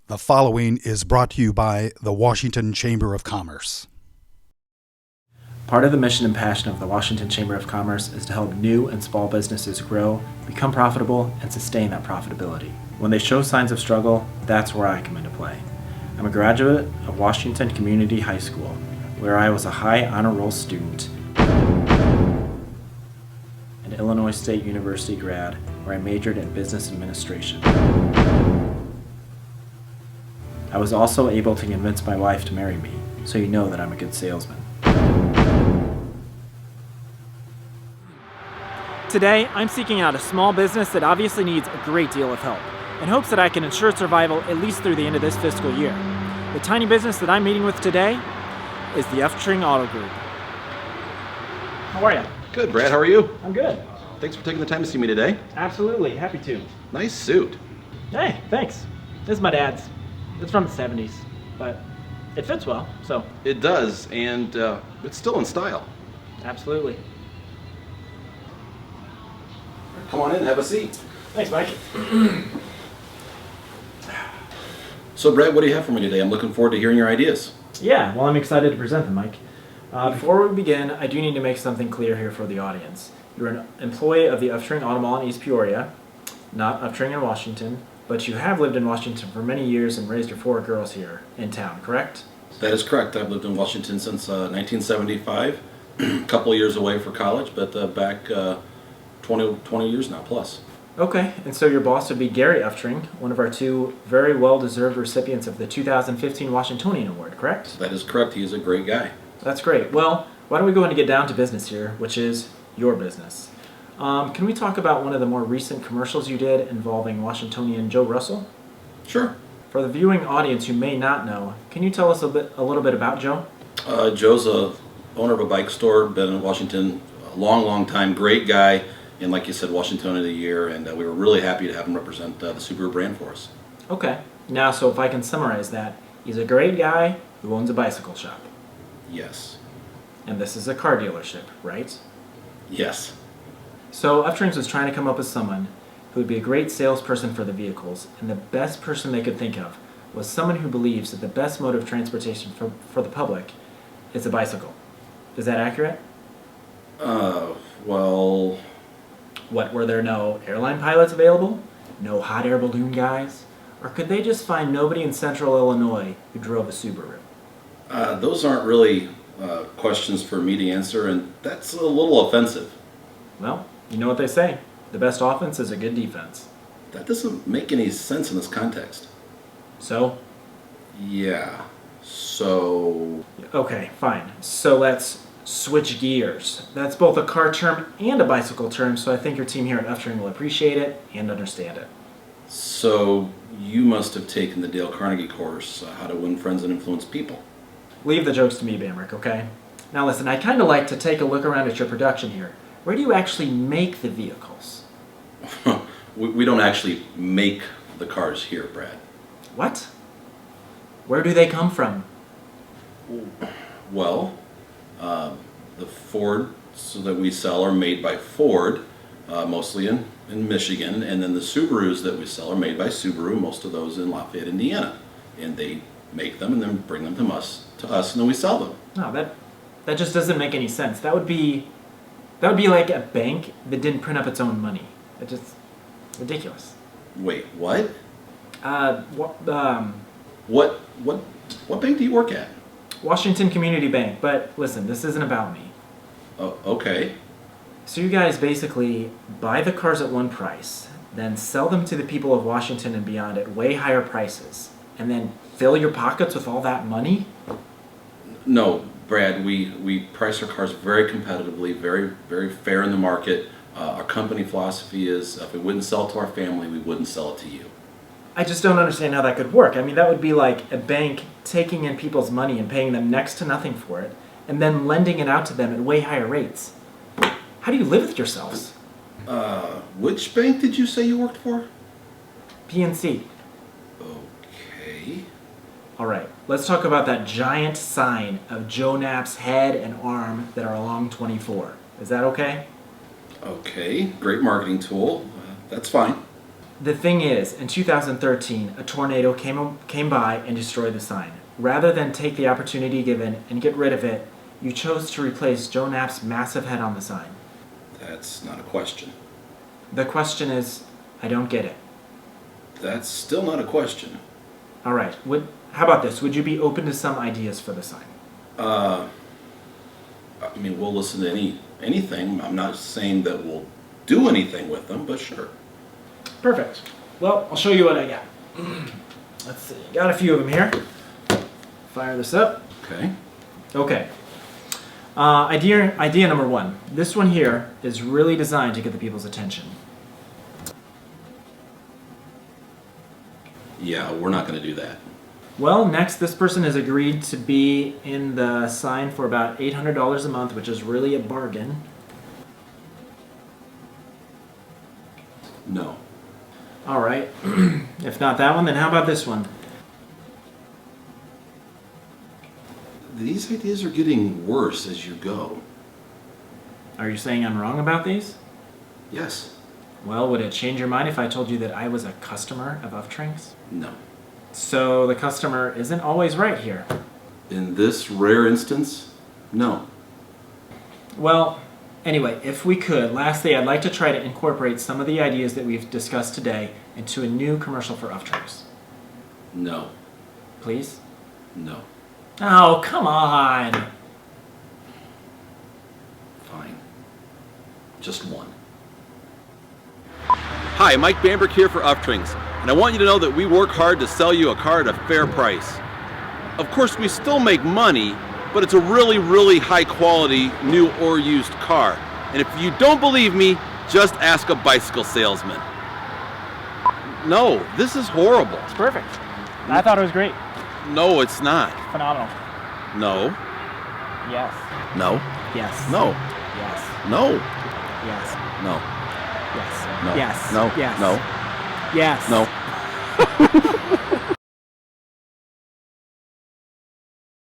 The following is brought to you by the Washington Chamber of Commerce. Part of the mission and passion of the Washington Chamber of Commerce is to help new and small businesses grow, become profitable, and sustain that profitability. When they show signs of struggle, that's where I come into play. I'm a graduate of Washington Community High School, where I was a high honor roll student, an Illinois State University grad, where I majored in business administration. I was also able to convince my wife to marry me, so you know that I'm a good salesman. Today, I'm seeking out a small business that obviously needs a great deal of help, in hopes that I can ensure survival at least through the end of this fiscal year. The tiny business that I'm meeting with today is the Uftring Auto Group. How are you? Good, Brad. How are you? I'm good. Thanks for taking the time to see me today. Absolutely, happy to. Nice suit. Hey, thanks. This is my dad's. It's from the 70s, but it fits well, so. It does, and it's still in style. Absolutely. Come on in, have a seat. Thanks, Mike. So, Brad, what do you have for me today? I'm looking forward to hearing your ideas. Yeah, well, I'm excited to present them, Mike. Before we begin, I do need to make something clear here for the audience. You're an employee of the Uftring Auto Mall in East Peoria, not Uftring in Washington, but you have lived in Washington for many years and raised your 4 girls here in town, correct? That is correct. I've lived in Washington since 1975. A couple of years away for college, but back 20 years now plus. Okay, and so your boss would be Gary Uftring, one of our 2 very well-deserved recipients of the 2015 Washingtonian Award, correct? That is correct. He is a great guy. That's great. Well, why don't we go ahead and get down to business here, which is your business. Can we talk about one of the more recent commercials you did involving Washingtonian Joe Russell? Sure. For the viewing audience who may not know, can you tell us a little bit about Joe? Joe's a owner of a bike store, been in Washington a long time, great guy, and like you said, Washingtonian of the Year, and we were really happy to have him represent the Subaru brand for us. Okay. Now, so if I can summarize that, he's a great guy who owns a bicycle shop. Yes. And this is a car dealership, right? Yes. So Uftrings was trying to come up with someone who would be a great salesperson for the vehicles, and the best person they could think of was someone who believes that the best mode of transportation for the public is a bicycle. Is that accurate? Well... What, were there no airline pilots available? No hot air balloon guys? Or could they just find nobody in central Illinois who drove a Subaru? Those aren't really questions for me to answer, and that's a little offensive. Well, you know what they say. The best offense is a good defense. That doesn't make any sense in this context. So? Yeah. So... Okay, fine. So let's switch gears. That's both a car term and a bicycle term, so I think your team here at Uftring will appreciate it and understand it. So you must have taken the Dale Carnegie course, How to Win Friends and Influence People. Leave the jokes to me, Bamrick, okay? Now listen, I'd kind of like to take a look around at your production here. Where do you actually make the vehicles? We don't actually make the cars here, Brad. What? Where do they come from? Well, the Fords that we sell are made by Ford, mostly in Michigan, and then the Subarus that we sell are made by Subaru, most of those in Lafayette, Indiana. And they make them and then bring them to us, and then we sell them. No, that just doesn't make any sense. That would be like a bank that didn't print up its own money. It's just ridiculous. Wait, what? What? What bank do you work at? Washington Community Bank. But listen, this isn't about me. Oh, okay. So you guys basically buy the cars at one price, then sell them to the people of Washington and beyond at way higher prices, and then fill your pockets with all that money? No, Brad, we price our cars very competitively, very fair in the market. Our company philosophy is if we wouldn't sell it to our family, we wouldn't sell it to you. I just don't understand how that could work. I mean, that would be like a bank taking in people's money and paying them next to nothing for it, and then lending it out to them at way higher rates. How do you live with yourselves? Which bank did you say you worked for? PNC. Okay. All right, let's talk about that giant sign of Joe Knapp's head and arm that are along 24. Is that okay? Okay, great marketing tool. That's fine. The thing is, in 2013, a tornado came by and destroyed the sign. Rather than take the opportunity given and get rid of it, you chose to replace Joe Knapp's massive head on the sign. That's not a question. The question is, I don't get it. That's still not a question. All right. How about this? Would you be open to some ideas for the sign? I mean, we'll listen to anything. I'm not saying that we'll do anything with them, but sure. Perfect. Well, I'll show you what I got. Let's see. Got a few of them here. Fire this up. Okay. Okay. Idea number one. This one here is really designed to get the people's attention. Yeah, we're not going to do that. Well, next, this person has agreed to be in the sign for about $800 a month, which is really a bargain. No. All right. If not that one, then how about this one? These ideas are getting worse as you go. Are you saying I'm wrong about these? Yes. Well, would it change your mind if I told you that I was a customer of Uftring's? No. So the customer isn't always right here. In this rare instance, no. Well, anyway, if we could, lastly, I'd like to try to incorporate some of the ideas that we've discussed today into a new commercial for Uftring's. No. Please? No. Oh, come on! Fine. Just one. Hi, Mike Bamberg here for Uftring's, and I want you to know that we work hard to sell you a car at a fair price. Of course, we still make money, but it's a really, really high quality new or used car. And if you don't believe me, just ask a bicycle salesman. No, this is horrible. It's perfect. I thought it was great. No, it's not. Phenomenal. No. Yes. No. Yes. No. Yes. No. Yes. No. Yes. No. Yes. No. Yes. No. Yes. No.